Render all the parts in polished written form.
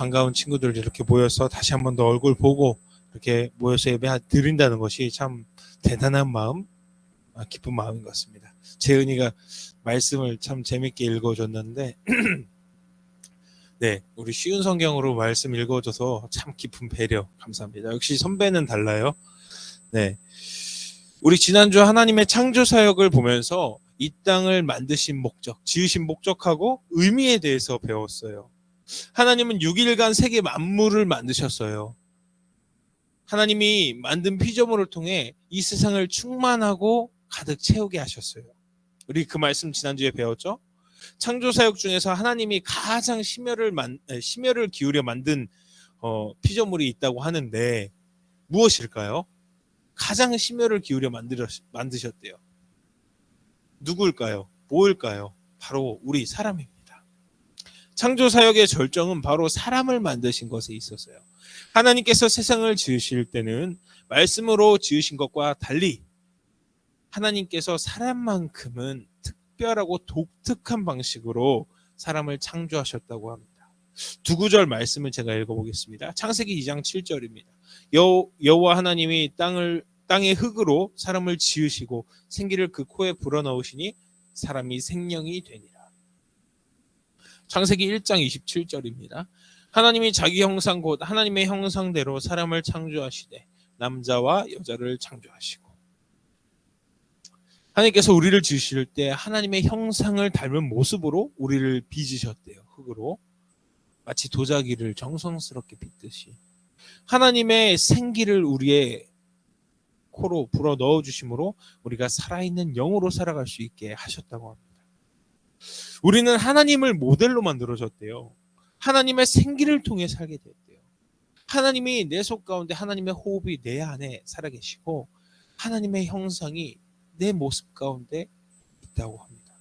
반가운 친구들 이렇게 모여서 다시 한 번 더 얼굴 보고 이렇게 모여서 예배 드린다는 것이 참 대단한 마음, 기쁜 마음인 것 같습니다. 재은이가 말씀을 참 재밌게 읽어줬는데 네, 우리 쉬운 성경으로 말씀 읽어줘서 참 깊은 배려 감사합니다. 역시 선배는 달라요. 네, 우리 지난주 하나님의 창조 사역을 보면서 이 땅을 만드신 목적, 지으신 목적하고 의미에 대해서 배웠어요. 하나님은 6일간 세계 만물을 만드셨어요. 하나님이 만든 피조물을 통해 이 세상을 충만하고 가득 채우게 하셨어요. 우리 그 말씀 지난주에 배웠죠? 창조사역 중에서 하나님이 가장 심혈을 기울여 만든 피조물이 있다고 하는데 무엇일까요? 가장 심혈을 기울여 만드셨대요. 누구일까요? 뭐일까요? 바로 우리 사람입니다. 창조사역의 절정은 바로 사람을 만드신 것에 있었어요. 하나님께서 세상을 지으실 때는 말씀으로 지으신 것과 달리 하나님께서 사람만큼은 특별하고 독특한 방식으로 사람을 창조하셨다고 합니다. 두 구절 말씀을 제가 읽어보겠습니다. 창세기 2장 7절입니다. 여호와 하나님이 땅의 흙으로 사람을 지으시고 생기를 그 코에 불어넣으시니 사람이 생명이 되니라. 창세기 1장 27절입니다. 하나님이 자기 형상 곧 하나님의 형상대로 사람을 창조하시되 남자와 여자를 창조하시고. 하나님께서 우리를 지으실 때 하나님의 형상을 닮은 모습으로 우리를 빚으셨대요. 흙으로. 마치 도자기를 정성스럽게 빚듯이. 하나님의 생기를 우리의 코로 불어 넣어주심으로 우리가 살아있는 영으로 살아갈 수 있게 하셨다고 합니다. 우리는 하나님을 모델로 만들어졌대요. 하나님의 생기를 통해 살게 됐대요. 하나님이 내 속 가운데 하나님의 호흡이 내 안에 살아계시고 하나님의 형상이 내 모습 가운데 있다고 합니다.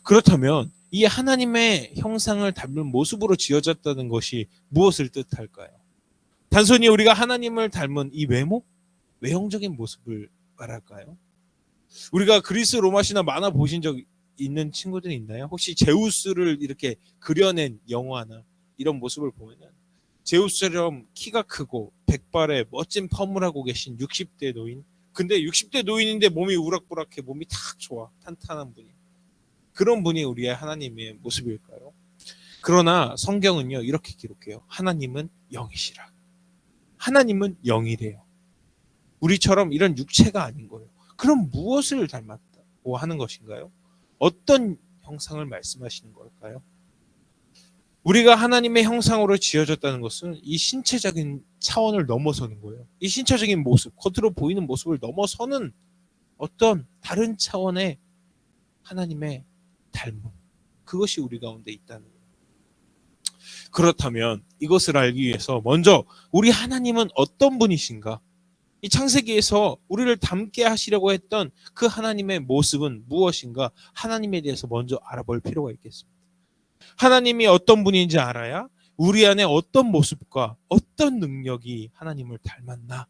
그렇다면 이 하나님의 형상을 닮은 모습으로 지어졌다는 것이 무엇을 뜻할까요? 단순히 우리가 하나님을 닮은 이 외형적인 모습을 말할까요? 우리가 그리스 로마시나 만화 보신 적 있는 친구들이 있나요? 혹시 제우스를 이렇게 그려낸 영화나 이런 모습을 보면은 제우스처럼 키가 크고 백발에 멋진 펌을 하고 계신 60대 노인, 근데 60대 노인인데 몸이 우락부락해, 몸이 탁 좋아, 탄탄한 분이, 그런 분이 우리의 하나님의 모습일까요? 그러나 성경은요 이렇게 기록해요. 하나님은 영이시라. 하나님은 영이래요. 우리처럼 이런 육체가 아닌 거예요. 그럼 무엇을 닮았다고 하는 것인가요? 어떤 형상을 말씀하시는 걸까요? 우리가 하나님의 형상으로 지어졌다는 것은 이 신체적인 차원을 넘어서는 거예요. 이 신체적인 모습, 겉으로 보이는 모습을 넘어서는 어떤 다른 차원의 하나님의 닮음, 그것이 우리 가운데 있다는 거예요. 그렇다면 이것을 알기 위해서 먼저 우리 하나님은 어떤 분이신가? 이 창세기에서 우리를 닮게 하시려고 했던 그 하나님의 모습은 무엇인가? 하나님에 대해서 먼저 알아볼 필요가 있겠습니다. 하나님이 어떤 분인지 알아야 우리 안에 어떤 모습과 어떤 능력이 하나님을 닮았나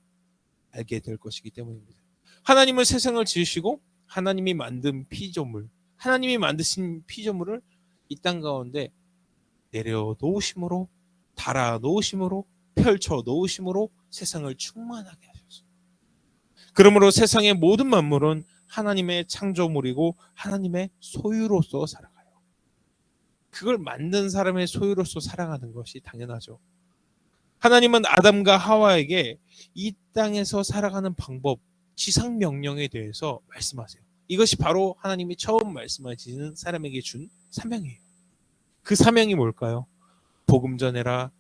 알게 될 것이기 때문입니다. 하나님은 세상을 지으시고 하나님이 만든 피조물, 하나님이 만드신 피조물을 이 땅 가운데 내려놓으심으로, 달아놓으심으로, 펼쳐놓으심으로 세상을 충만하게 하셨습니다. 그러므로 세상의 모든 만물은 하나님의 창조물이고 하나님의 소유로서 살아가요. 그걸 만든 사람의 소유로서 살아가는 것이 당연하죠. 하나님은 아담과 하와에게 이 땅에서 살아가는 방법, 지상 명령에 대해서 말씀하세요. 이것이 바로 하나님이 처음 말씀하시는 사람에게 준 사명이에요. 그 사명이 뭘까요? 복음 전해라,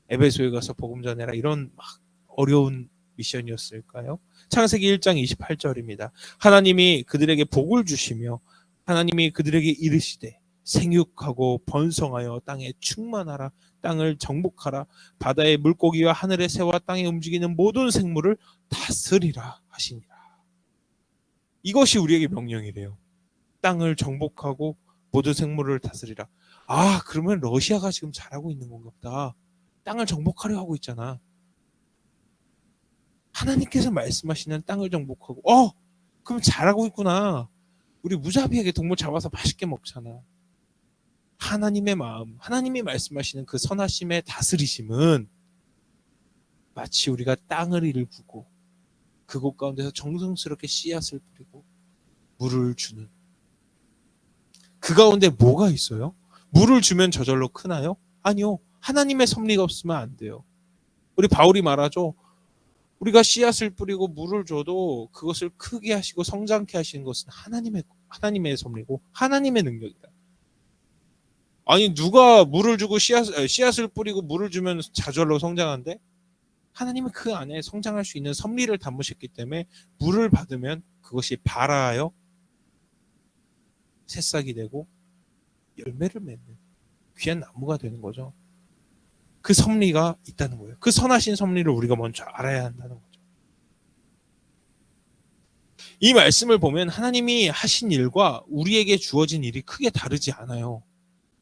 에베소에 가서 복음 전해라, 이런 막 어려운 미션이었을까요? 창세기 1장 28절입니다. 하나님이 그들에게 복을 주시며 하나님이 그들에게 이르시되 생육하고 번성하여 땅에 충만하라, 땅을 정복하라, 바다의 물고기와 하늘의 새와 땅에 움직이는 모든 생물을 다스리라 하시니라. 이것이 우리에게 명령이래요. 땅을 정복하고 모든 생물을 다스리라. 아, 그러면 러시아가 지금 잘하고 있는 건가 보다. 땅을 정복하려 하고 있잖아. 하나님께서 말씀하시는 땅을 정복하고, 그럼 잘하고 있구나. 우리 무자비하게 동물 잡아서 맛있게 먹잖아. 하나님의 마음, 하나님이 말씀하시는 그 선하심의 다스리심은 마치 우리가 땅을 일구고 그곳 가운데서 정성스럽게 씨앗을 뿌리고 물을 주는, 그 가운데 뭐가 있어요? 물을 주면 저절로 크나요? 아니요. 하나님의 섭리가 없으면 안 돼요. 우리 바울이 말하죠. 우리가 씨앗을 뿌리고 물을 줘도 그것을 크게 하시고 성장케 하시는 것은 하나님의 섭리고 하나님의 능력이다. 아니 누가 물을 주고 씨앗을 뿌리고 물을 주면 저절로 성장한대? 하나님은 그 안에 성장할 수 있는 섭리를 담으셨기 때문에 물을 받으면 그것이 발아하여 새싹이 되고 열매를 맺는 귀한 나무가 되는 거죠. 그 섭리가 있다는 거예요. 그 선하신 섭리를 우리가 먼저 알아야 한다는 거죠. 이 말씀을 보면 하나님이 하신 일과 우리에게 주어진 일이 크게 다르지 않아요.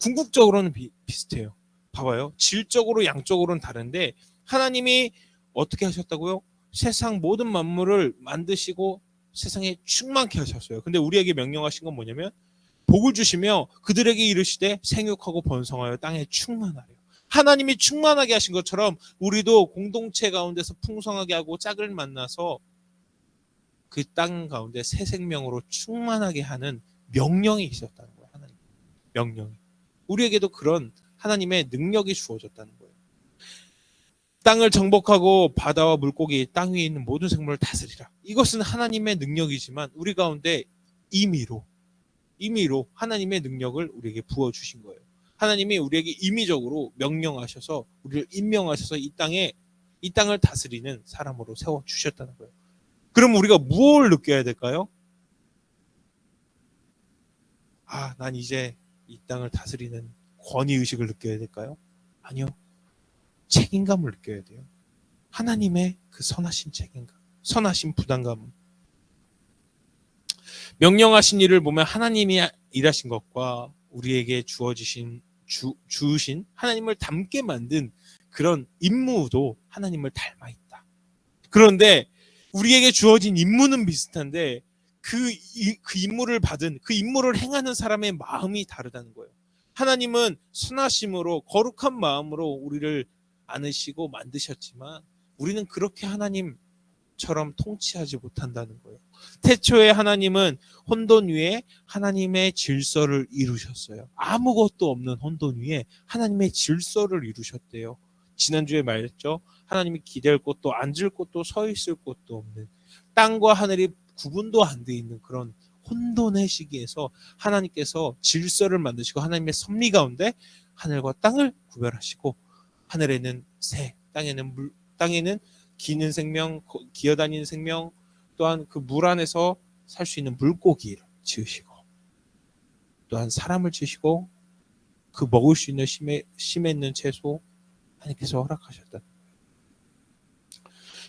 궁극적으로는 비슷해요. 봐봐요. 질적으로 양적으로는 다른데 하나님이 어떻게 하셨다고요? 세상 모든 만물을 만드시고 세상에 충만케 하셨어요. 근데 우리에게 명령하신 건 뭐냐면 복을 주시며 그들에게 이르시되 생육하고 번성하여 땅에 충만하려. 하나님이 충만하게 하신 것처럼 우리도 공동체 가운데서 풍성하게 하고 짝을 만나서 그 땅 가운데 새 생명으로 충만하게 하는 명령이 있었다는 거예요. 하나님 명령이. 우리에게도 그런 하나님의 능력이 주어졌다는 거예요. 땅을 정복하고 바다와 물고기, 땅 위에 있는 모든 생물을 다스리라. 이것은 하나님의 능력이지만 우리 가운데 임의로 하나님의 능력을 우리에게 부어주신 거예요. 하나님이 우리에게 임의적으로 명령하셔서 우리를 임명하셔서 이 땅을 다스리는 사람으로 세워주셨다는 거예요. 그럼 우리가 무엇을 느껴야 될까요? 난 이제 이 땅을 다스리는 권위의식을 느껴야 될까요? 아니요. 책임감을 느껴야 돼요. 하나님의 그 선하신 책임감, 선하신 부담감. 명령하신 일을 보면 하나님이 일하신 것과 우리에게 주신 하나님을 닮게 만든 그런 임무도 하나님을 닮아 있다. 그런데 우리에게 주어진 임무는 비슷한데 그 임무를 받은, 그 임무를 행하는 사람의 마음이 다르다는 거예요. 하나님은 선하심으로 거룩한 마음으로 우리를 안으시고 만드셨지만 우리는 그렇게 하나님처럼 통치하지 못한다는 거예요. 태초에 하나님은 혼돈 위에 하나님의 질서를 이루셨어요. 아무것도 없는 혼돈 위에 하나님의 질서를 이루셨대요. 지난주에 말했죠. 하나님이 기댈 곳도 앉을 곳도 서 있을 곳도 없는, 땅과 하늘이 구분도 안 돼 있는 그런 혼돈의 시기에서 하나님께서 질서를 만드시고 하나님의 섭리 가운데 하늘과 땅을 구별하시고 하늘에는 새, 땅에는 물, 땅에는 기는 생명, 기어다니는 생명, 또한 그 물 안에서 살 수 있는 물고기를 지으시고 또한 사람을 지으시고 그 먹을 수 있는 심에 있는 채소 하나님께서 허락하셨다.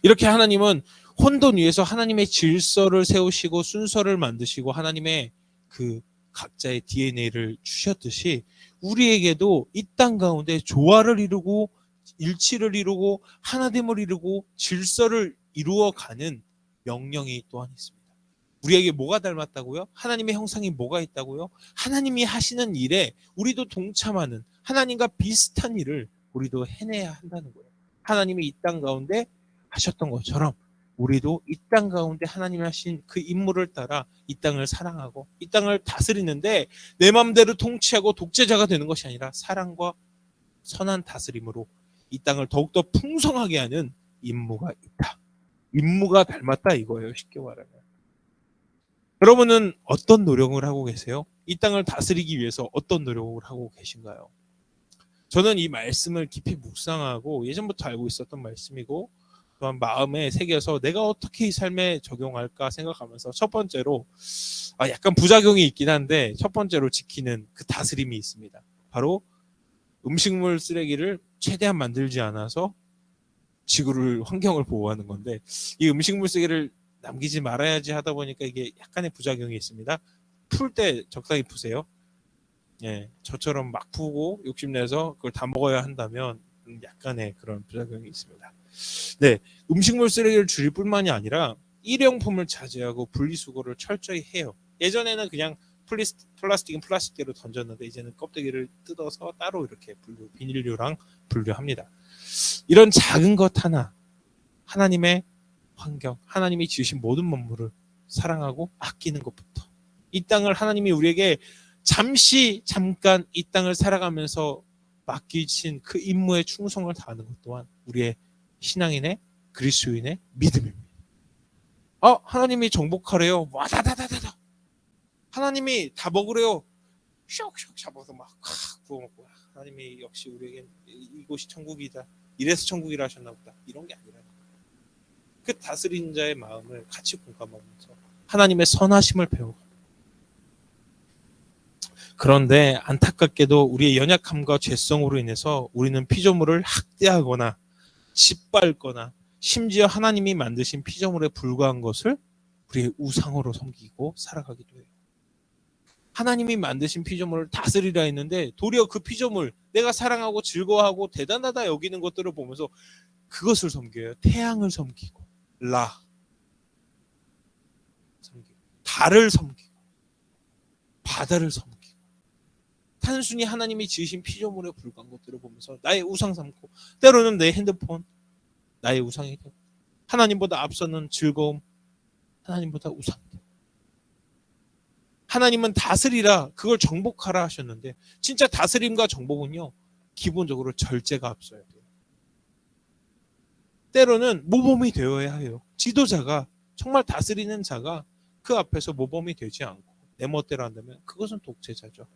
이렇게 하나님은 혼돈 위에서 하나님의 질서를 세우시고 순서를 만드시고 하나님의 그 각자의 DNA를 주셨듯이 우리에게도 이 땅 가운데 조화를 이루고 일치를 이루고 하나됨을 이루고 질서를 이루어가는 명령이 또한 있습니다. 우리에게 뭐가 닮았다고요? 하나님의 형상이 뭐가 있다고요? 하나님이 하시는 일에 우리도 동참하는, 하나님과 비슷한 일을 우리도 해내야 한다는 거예요. 하나님이 이 땅 가운데 하셨던 것처럼 우리도 이 땅 가운데 하나님이 하신 그 임무를 따라 이 땅을 사랑하고 이 땅을 다스리는데 내 마음대로 통치하고 독재자가 되는 것이 아니라 사랑과 선한 다스림으로 이 땅을 더욱더 풍성하게 하는 임무가 있다. 임무가 닮았다 이거예요. 쉽게 말하면. 여러분은 어떤 노력을 하고 계세요? 이 땅을 다스리기 위해서 어떤 노력을 하고 계신가요? 저는 이 말씀을 깊이 묵상하고 예전부터 알고 있었던 말씀이고 또한 마음에 새겨서 내가 어떻게 이 삶에 적용할까 생각하면서 첫 번째로 약간 부작용이 있긴 한데 첫 번째로 지키는 그 다스림이 있습니다. 바로 음식물 쓰레기를 최대한 만들지 않아서 지구를 환경을 보호하는 건데 이 음식물 쓰레기를 남기지 말아야지 하다 보니까 이게 약간의 부작용이 있습니다. 풀 때 적당히 푸세요. 예, 저처럼 막 푸고 욕심내서 그걸 다 먹어야 한다면 약간의 그런 부작용이 있습니다. 네, 음식물 쓰레기를 줄일 뿐만이 아니라 일회용품을 자제하고 분리수거를 철저히 해요. 예전에는 그냥 플라스틱은 플라스틱대로 던졌는데 이제는 껍데기를 뜯어서 따로 이렇게 비닐류랑 분류합니다. 이런 작은 것 하나, 하나님의 환경, 하나님이 지으신 모든 만물을 사랑하고 아끼는 것부터, 이 땅을 하나님이 우리에게 잠깐 이 땅을 살아가면서 맡기신 그 임무에 충성을 다하는 것 또한 우리의 신앙인의, 그리스도인의 믿음입니다. 하나님이 정복하래요. 와다다다다다. 하나님이 다 먹으래요. 슉슉 잡아서 막 구워 먹고, 하나님이 역시 우리에게 이곳이 천국이다, 이래서 천국이라 하셨나 보다, 이런 게 아니라 그 다스린 자의 마음을 같이 공감하면서 하나님의 선하심을 배우고. 그런데 안타깝게도 우리의 연약함과 죄성으로 인해서 우리는 피조물을 학대하거나 짓밟거나 심지어 하나님이 만드신 피조물에 불과한 것을 우리의 우상으로 섬기고 살아가기도 해요. 하나님이 만드신 피조물을 다스리라 했는데 도리어 그 피조물, 내가 사랑하고 즐거워하고 대단하다 여기는 것들을 보면서 그것을 섬겨요. 태양을 섬기고, 섬기고, 달을 섬기고, 바다를 섬기고, 단순히 하나님이 지으신 피조물에 불과한 것들을 보면서 나의 우상 삼고, 때로는 내 핸드폰 나의 우상이 되고, 하나님보다 앞서는 즐거움 하나님보다 우상. 하나님은 다스리라, 그걸 정복하라 하셨는데 진짜 다스림과 정복은요, 기본적으로 절제가 앞서야 돼요. 때로는 모범이 되어야 해요. 지도자가, 정말 다스리는 자가 그 앞에서 모범이 되지 않고 내 멋대로 한다면 그것은 독재자죠.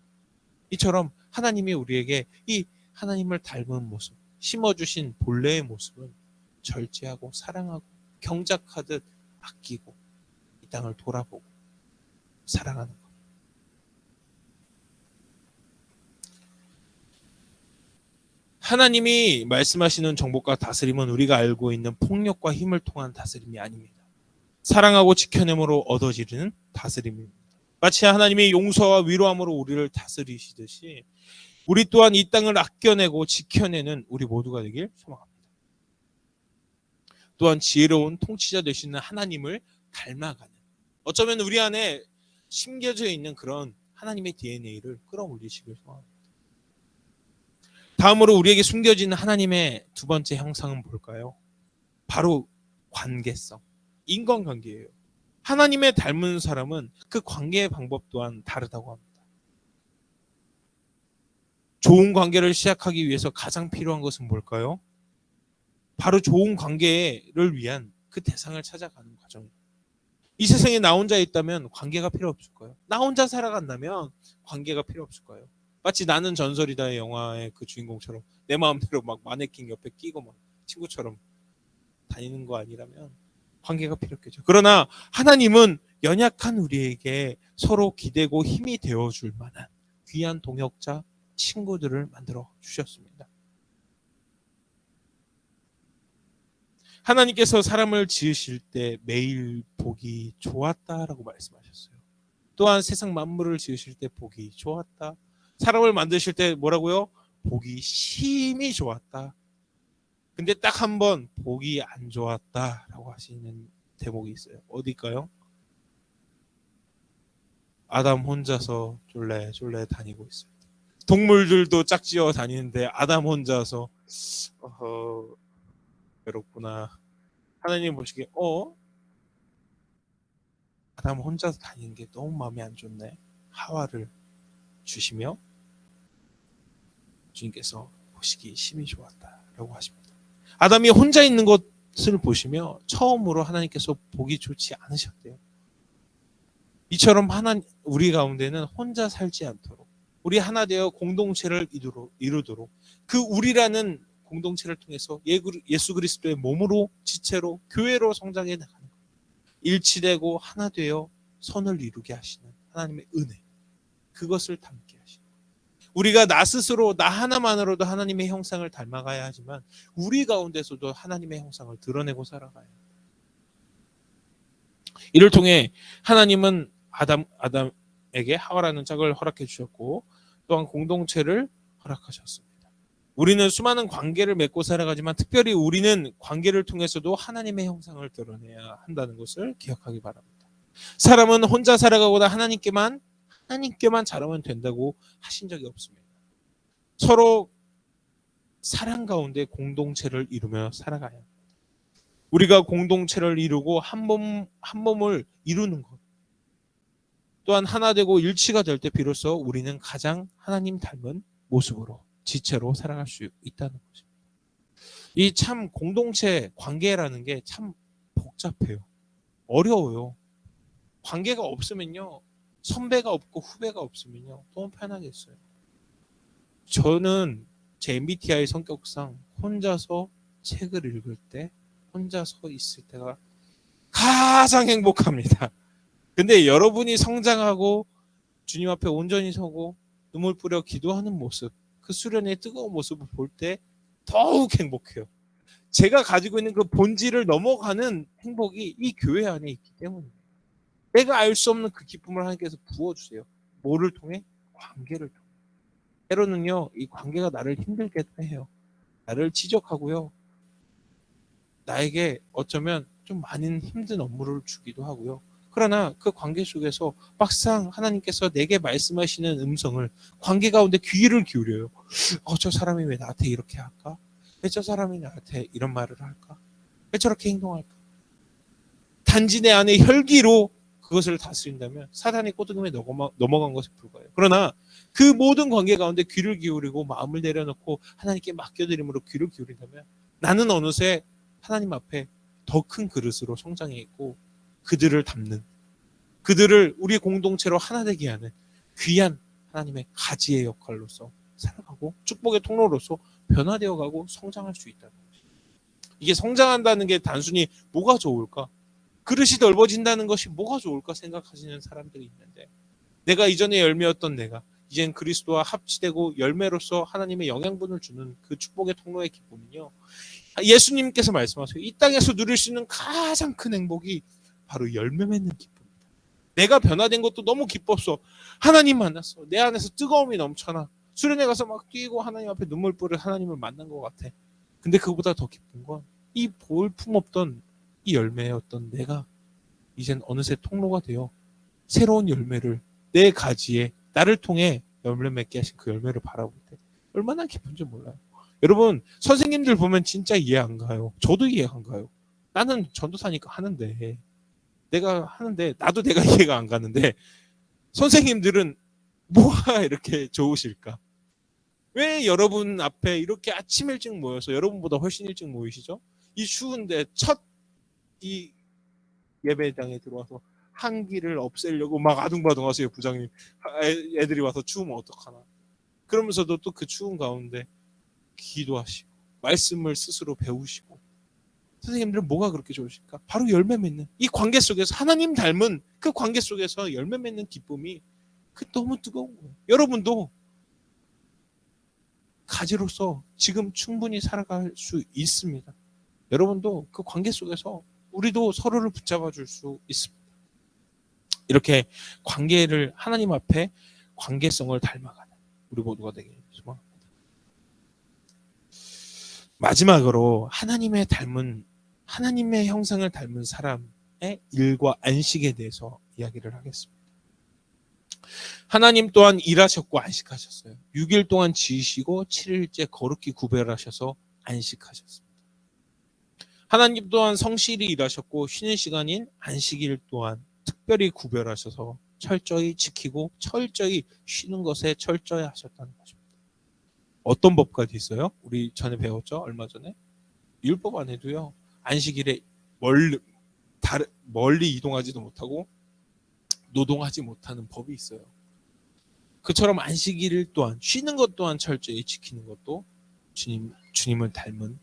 이처럼 하나님이 우리에게 이 하나님을 닮은 모습, 심어주신 본래의 모습은 절제하고 사랑하고 경작하듯 아끼고 이 땅을 돌아보고 사랑하는 것. 하나님이 말씀하시는 정복과 다스림은 우리가 알고 있는 폭력과 힘을 통한 다스림이 아닙니다. 사랑하고 지켜냄으로 얻어지는 다스림입니다. 마치 하나님이 용서와 위로함으로 우리를 다스리시듯이 우리 또한 이 땅을 아껴내고 지켜내는 우리 모두가 되길 소망합니다. 또한 지혜로운 통치자 되시는 하나님을 닮아가는, 어쩌면 우리 안에 심겨져 있는 그런 하나님의 DNA를 끌어올리시길 소망합니다. 다음으로 우리에게 숨겨진 하나님의 두 번째 형상은 뭘까요? 바로 관계성, 인간관계예요. 하나님의 닮은 사람은 그 관계의 방법 또한 다르다고 합니다. 좋은 관계를 시작하기 위해서 가장 필요한 것은 뭘까요? 바로 좋은 관계를 위한 그 대상을 찾아가는 과정입니다. 이 세상에 나 혼자 있다면 관계가 필요 없을 거예요. 나 혼자 살아간다면 관계가 필요 없을 거예요. 마치 나는 전설이다의 영화의 그 주인공처럼 내 마음대로 막 마네킹 옆에 끼고 막 친구처럼 다니는 거 아니라면 관계가 필요했겠죠. 그러나 하나님은 연약한 우리에게 서로 기대고 힘이 되어줄 만한 귀한 동역자, 친구들을 만들어 주셨습니다. 하나님께서 사람을 지으실 때 매일 보기 좋았다라고 말씀하셨어요. 또한 세상 만물을 지으실 때 보기 좋았다. 사람을 만드실 때 뭐라고요? 보기 심히 좋았다. 근데 딱 한 번 보기 안 좋았다라고 하시는 대목이 있어요. 어딜까요? 아담 혼자서 쫄래쫄래 다니고 있어요. 동물들도 짝지어 다니는데 아담 혼자서 외롭구나. 하나님 보시기에 아담 혼자서 다니는 게 너무 마음에 안 좋네. 하와를 주시며 주님께서 보시기 심히 좋았다라고 하십니다. 아담이 혼자 있는 것을 보시며 처음으로 하나님께서 보기 좋지 않으셨대요. 이처럼 우리 가운데는 혼자 살지 않도록 우리 하나 되어 공동체를 이루도록 그 우리라는 공동체를 통해서 예수 그리스도의 몸으로, 지체로, 교회로 성장해 나가는 것, 일치되고 하나 되어 선을 이루게 하시는 하나님의 은혜, 그것을 담게 하시는 것. 우리가 나 스스로, 나 하나만으로도 하나님의 형상을 닮아가야 하지만 우리 가운데서도 하나님의 형상을 드러내고 살아가야 합니다. 이를 통해 하나님은 아담에게 하와라는 짝을 허락해 주셨고 또한 공동체를 허락하셨습니다. 우리는 수많은 관계를 맺고 살아가지만 특별히 우리는 관계를 통해서도 하나님의 형상을 드러내야 한다는 것을 기억하기 바랍니다. 사람은 혼자 살아가고다 하나님께만 하나님께만 잘하면 된다고 하신 적이 없습니다. 서로 사랑 가운데 공동체를 이루며 살아가요. 우리가 공동체를 이루고 한 몸을 이루는 것, 또한 하나 되고 일치가 될 때 비로소 우리는 가장 하나님 닮은 모습으로 지체로 살아갈 수 있다는 것입니다. 이 참 공동체 관계라는 게 참 복잡해요. 어려워요. 관계가 없으면요, 선배가 없고 후배가 없으면요, 너무 편하겠어요. 저는 제 MBTI 성격상 혼자서 책을 읽을 때, 혼자서 있을 때가 가장 행복합니다. 근데 여러분이 성장하고 주님 앞에 온전히 서고 눈물 뿌려 기도하는 모습, 그 수련의 뜨거운 모습을 볼 때 더욱 행복해요. 제가 가지고 있는 그 본질을 넘어가는 행복이 이 교회 안에 있기 때문이에요. 내가 알 수 없는 그 기쁨을 하나님께서 부어주세요. 뭐를 통해? 관계를 통해. 때로는요, 이 관계가 나를 힘들게도 해요. 나를 지적하고요. 나에게 어쩌면 좀 많은 힘든 업무를 주기도 하고요. 그러나 그 관계 속에서 막상 하나님께서 내게 말씀하시는 음성을 관계 가운데 귀를 기울여요. 저 사람이 왜 나한테 이렇게 할까? 왜 저 사람이 나한테 이런 말을 할까? 왜 저렇게 행동할까? 단지 내 안에 혈기로 그것을 다스린다면 사단의 꼬드김에 넘어간 것에 불과해요. 그러나 그 모든 관계 가운데 귀를 기울이고 마음을 내려놓고 하나님께 맡겨드림으로 귀를 기울인다면 나는 어느새 하나님 앞에 더 큰 그릇으로 성장해 있고 그들을 담는, 그들을 우리 공동체로 하나 되게 하는 귀한 하나님의 가지의 역할로서 살아가고 축복의 통로로서 변화되어가고 성장할 수 있다는 것이. 이게 성장한다는 게 단순히 뭐가 좋을까? 그릇이 넓어진다는 것이 뭐가 좋을까 생각하시는 사람들이 있는데, 내가 이전에 열매였던 내가 이젠 그리스도와 합치되고 열매로서 하나님의 영양분을 주는 그 축복의 통로의 기쁨은요, 예수님께서 말씀하세요. 이 땅에서 누릴 수 있는 가장 큰 행복이 바로 열매 맺는 기쁨입니다. 내가 변화된 것도 너무 기뻤어. 하나님 만났어. 내 안에서 뜨거움이 넘쳐나. 수련회 가서 막 뛰고 하나님 앞에 눈물 뿌려 하나님을 만난 것 같아. 근데 그보다 더 기쁜 건 이 볼품 없던 이 열매였던 내가 이젠 어느새 통로가 되어 새로운 열매를 내 가지에 나를 통해 열매 맺게 하신 그 열매를 바라볼 때 얼마나 기쁜지 몰라요. 여러분, 선생님들 보면 진짜 이해 안 가요. 저도 이해 안 가요. 나는 전도사니까 하는데, 내가 하는데 나도 내가 이해가 안 가는데 선생님들은 뭐가 이렇게 좋으실까? 왜 여러분 앞에 이렇게 아침 일찍 모여서, 여러분보다 훨씬 일찍 모이시죠? 이 추운데 첫 이 예배당에 들어와서 한기를 없애려고 막 아둥바둥 하세요. 부장님, 애들이 와서 추우면 어떡하나. 그러면서도 또 그 추운 가운데 기도하시고 말씀을 스스로 배우시고. 선생님들은 뭐가 그렇게 좋으실까? 바로 열매 맺는 이 관계 속에서, 하나님 닮은 그 관계 속에서 열매 맺는 기쁨이 그 너무 뜨거운 거예요. 여러분도 가지로서 지금 충분히 살아갈 수 있습니다. 여러분도 그 관계 속에서 우리도 서로를 붙잡아 줄 수 있습니다. 이렇게 관계를 하나님 앞에 관계성을 닮아가는 우리 모두가 되길 소망합니다. 마지막으로 하나님의 형상을 닮은 사람의 일과 안식에 대해서 이야기를 하겠습니다. 하나님 또한 일하셨고 안식하셨어요. 6일 동안 지으시고 7일째 거룩히 구별하셔서 안식하셨습니다. 하나님 또한 성실히 일하셨고 쉬는 시간인 안식일 또한 특별히 구별하셔서 철저히 지키고 철저히 쉬는 것에 철저히 하셨다는 것입니다. 어떤 법까지 있어요? 우리 전에 배웠죠? 얼마 전에? 율법 안에도요, 안식일에 멀리 이동하지도 못하고 노동하지 못하는 법이 있어요. 그처럼 안식일 또한, 쉬는 것 또한 철저히 지키는 것도 주님을 닮은,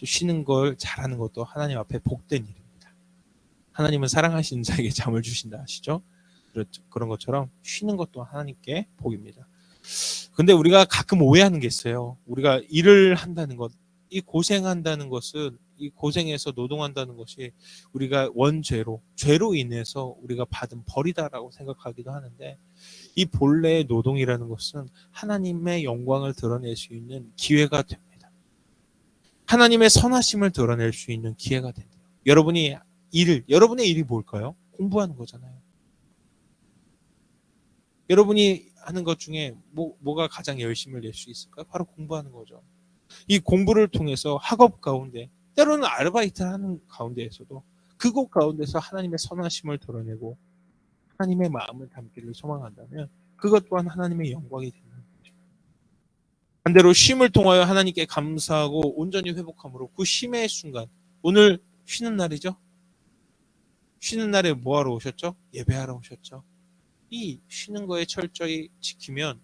쉬는 걸 잘하는 것도 하나님 앞에 복된 일입니다. 하나님은 사랑하시는 자에게 잠을 주신다 하시죠. 그런 것처럼 쉬는 것도 하나님께 복입니다. 근데 우리가 가끔 오해하는 게 있어요. 우리가 일을 한다는 것, 이 고생한다는 것은, 이 고생해서 노동한다는 것이 우리가 죄로 인해서 우리가 받은 벌이다라고 생각하기도 하는데, 이 본래의 노동이라는 것은 하나님의 영광을 드러낼 수 있는 기회가 됩니다. 하나님의 선하심을 드러낼 수 있는 기회가 된대요. 여러분의 일이 뭘까요? 공부하는 거잖아요. 여러분이 하는 것 중에 뭐가 가장 열심을 낼 수 있을까요? 바로 공부하는 거죠. 이 공부를 통해서 학업 가운데, 때로는 아르바이트를 하는 가운데에서도 그곳 가운데서 하나님의 선하심을 드러내고 하나님의 마음을 담기를 소망한다면 그것 또한 하나님의 영광이 되는 거죠. 반대로 쉼을 통하여 하나님께 감사하고 온전히 회복함으로 그 쉼의 순간, 오늘 쉬는 날이죠. 쉬는 날에 뭐하러 오셨죠? 예배하러 오셨죠. 이 쉬는 거에 철저히 지키면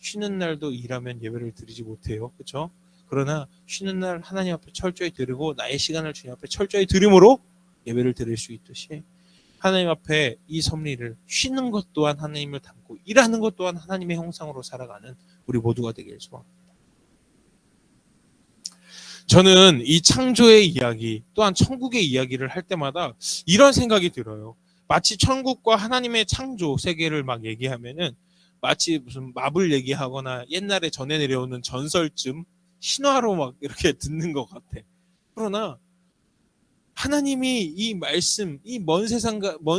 쉬는 날도 일하면 예배를 드리지 못해요. 그렇죠? 그러나 쉬는 날 하나님 앞에 철저히 드리고 나의 시간을 주님 앞에 철저히 드림으로 예배를 드릴 수 있듯이 하나님 앞에 이 섭리를 쉬는 것 또한 하나님을 닮고 일하는 것 또한 하나님의 형상으로 살아가는 우리 모두가 되길 소망합니다. 저는 이 창조의 이야기 또한 천국의 이야기를 할 때마다 이런 생각이 들어요. 마치 천국과 하나님의 창조 세계를 막 얘기하면은 마치 무슨 마블 얘기하거나 옛날에 전해 내려오는 전설쯤 신화로 막 이렇게 듣는 것 같아. 그러나 하나님이 이 말씀, 이 먼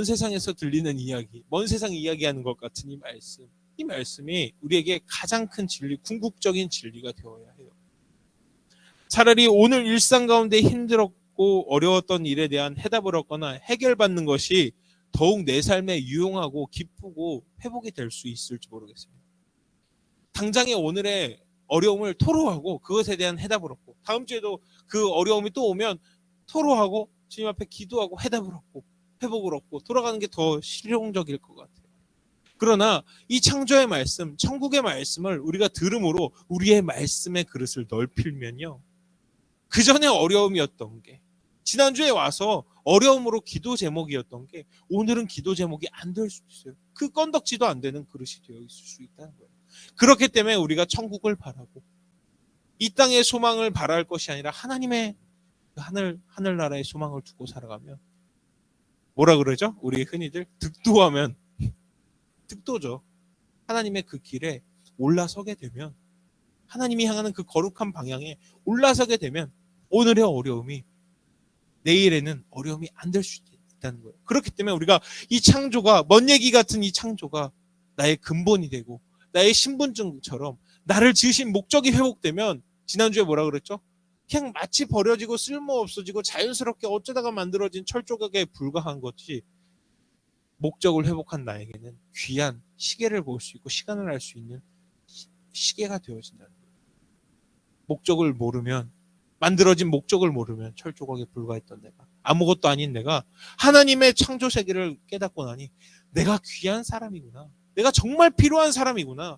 세상에서 들리는 이야기, 먼 세상 이야기하는 것 같은 이 말씀이 우리에게 가장 큰 진리, 궁극적인 진리가 되어야 해요. 차라리 오늘 일상 가운데 힘들었고 어려웠던 일에 대한 해답을 얻거나 해결받는 것이 더욱 내 삶에 유용하고 기쁘고 회복이 될 수 있을지 모르겠습니다. 당장의 오늘의 어려움을 토로하고 그것에 대한 해답을 얻고 다음 주에도 그 어려움이 또 오면 토로하고 주님 앞에 기도하고 해답을 얻고 회복을 얻고 돌아가는 게 더 실용적일 것 같아요. 그러나 이 창조의 말씀, 천국의 말씀을 우리가 들음으로 우리의 말씀의 그릇을 넓히면요. 그 전에 어려움이었던 게 지난주에 와서 어려움으로 기도 제목이었던 게 오늘은 기도 제목이 안 될 수 있어요. 그 건덕지도 안 되는 그릇이 되어 있을 수 있다는 거예요. 그렇기 때문에 우리가 천국을 바라고 이 땅의 소망을 바랄 것이 아니라 하나님의 하늘나라의 소망을 두고 살아가면 뭐라 그러죠? 우리 흔히들 득도하면 득도죠. 하나님의 그 길에 올라서게 되면 하나님이 향하는 그 거룩한 방향에 올라서게 되면 오늘의 어려움이 내일에는 어려움이 안 될 수 있다는 거예요. 그렇기 때문에 우리가 이 창조가 먼 얘기 같은 이 창조가 나의 근본이 되고 나의 신분증처럼 나를 지으신 목적이 회복되면 지난주에 뭐라 그랬죠? 그냥 마치 버려지고 쓸모없어지고 자연스럽게 어쩌다가 만들어진 철조각에 불과한 것이 목적을 회복한 나에게는 귀한 시계를 볼 수 있고 시간을 알 수 있는 시계가 되어진다는 거예요. 목적을 모르면 만들어진 목적을 모르면 철조각에 불과했던 내가 아무것도 아닌 내가 하나님의 창조 세계를 깨닫고 나니 내가 귀한 사람이구나. 내가 정말 필요한 사람이구나.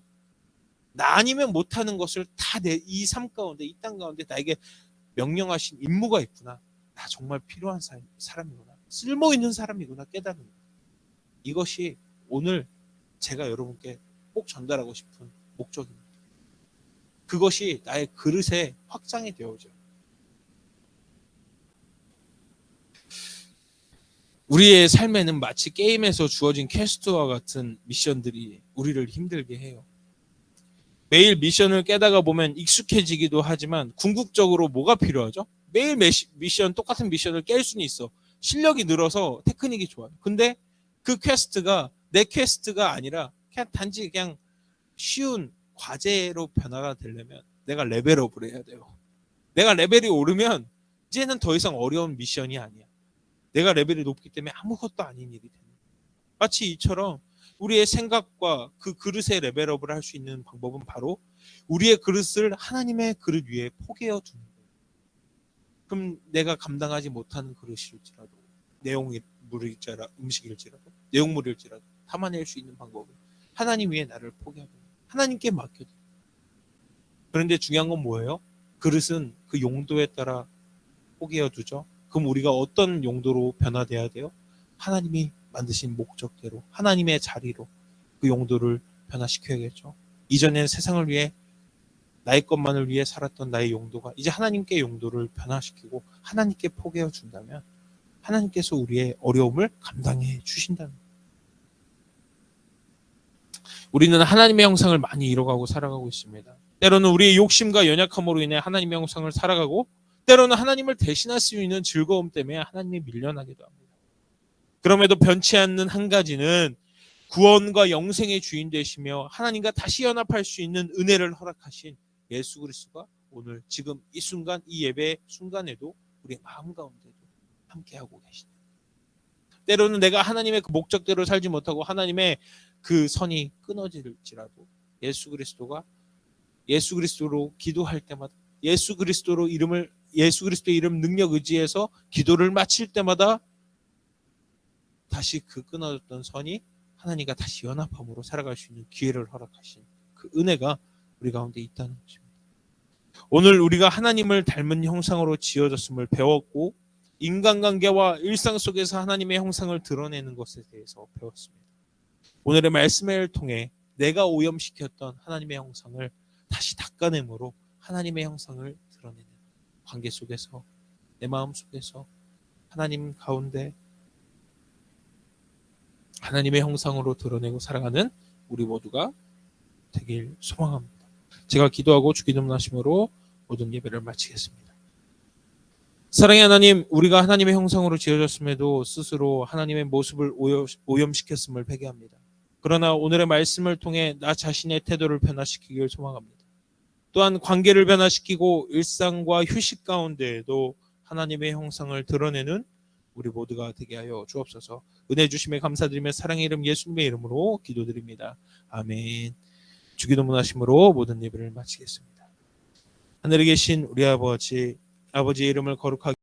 나 아니면 못하는 것을 다 내 이 삶 가운데 이 땅 가운데 나에게 명령하신 임무가 있구나. 나 정말 필요한 사람이구나. 쓸모있는 사람이구나 깨닫는 거예요. 이것이 오늘 제가 여러분께 꼭 전달하고 싶은 목적입니다. 그것이 나의 그릇에 확장이 되어져요. 우리의 삶에는 마치 게임에서 주어진 퀘스트와 같은 미션들이 우리를 힘들게 해요. 매일 미션을 깨다가 보면 익숙해지기도 하지만 궁극적으로 뭐가 필요하죠? 매일 미션, 똑같은 미션을 깰 수는 있어. 실력이 늘어서 테크닉이 좋아요. 근데 그 퀘스트가 내 퀘스트가 아니라 그냥 단지 그냥 쉬운 과제로 변화가 되려면 내가 레벨업을 해야 돼요. 내가 레벨이 오르면 이제는 더 이상 어려운 미션이 아니야. 내가 레벨이 높기 때문에 아무것도 아닌 일이 되는 거예요. 마치 이처럼 우리의 생각과 그 그릇의 레벨업을 할 수 있는 방법은 바로 우리의 그릇을 하나님의 그릇 위에 포개어 두는 거예요. 그럼 내가 감당하지 못하는 그릇일지라도 내용물일지라도 음식일지라도 내용물일지라도 담아낼 수 있는 방법은 하나님 위에 나를 포기하고 하나님께 맡겨둬. 그런데 중요한 건 뭐예요? 그릇은 그 용도에 따라 포개어 두죠. 그럼 우리가 어떤 용도로 변화돼야 돼요? 하나님이 만드신 목적대로 하나님의 자리로 그 용도를 변화시켜야겠죠. 이전에는 세상을 위해 나의 것만을 위해 살았던 나의 용도가 이제 하나님께 용도를 변화시키고 하나님께 포개어 준다면 하나님께서 우리의 어려움을 감당해 주신다는 거예요. 우리는 하나님의 형상을 많이 잃어가고 살아가고 있습니다. 때로는 우리의 욕심과 연약함으로 인해 하나님의 형상을 살아가고 때로는 하나님을 대신할 수 있는 즐거움 때문에 하나님이 밀려나기도 합니다. 그럼에도 변치 않는 한 가지는 구원과 영생의 주인 되시며 하나님과 다시 연합할 수 있는 은혜를 허락하신 예수 그리스도가 오늘 지금 이 순간, 이 예배 순간에도 우리의 마음 가운데도 함께하고 계십니다. 때로는 내가 하나님의 그 목적대로 살지 못하고 하나님의 그 선이 끊어질지라도 예수 그리스도로 기도할 때마다 예수 그리스도의 이름 능력 의지해서 기도를 마칠 때마다 다시 그 끊어졌던 선이 하나님과 다시 연합함으로 살아갈 수 있는 기회를 허락하신 그 은혜가 우리 가운데 있다는 것입니다. 오늘 우리가 하나님을 닮은 형상으로 지어졌음을 배웠고 인간관계와 일상 속에서 하나님의 형상을 드러내는 것에 대해서 배웠습니다. 오늘의 말씀을 통해 내가 오염시켰던 하나님의 형상을 다시 닦아내므로 하나님의 형상을 드러내는 관계 속에서 내 마음 속에서 하나님 가운데 하나님의 형상으로 드러내고 살아가는 우리 모두가 되길 소망합니다. 제가 기도하고 주기도문 하심으로 모든 예배를 마치겠습니다. 사랑의 하나님, 우리가 하나님의 형상으로 지어졌음에도 스스로 하나님의 모습을 오염시켰음을 회개합니다. 그러나 오늘의 말씀을 통해 나 자신의 태도를 변화시키길 소망합니다. 또한 관계를 변화시키고 일상과 휴식 가운데에도 하나님의 형상을 드러내는 우리 모두가 되게 하여 주옵소서. 은혜 주심에 감사드리며 사랑의 이름 예수님의 이름으로 기도드립니다. 아멘. 주기도문 하심으로 모든 예배를 마치겠습니다. 하늘에 계신 우리 아버지의 이름을 거룩하게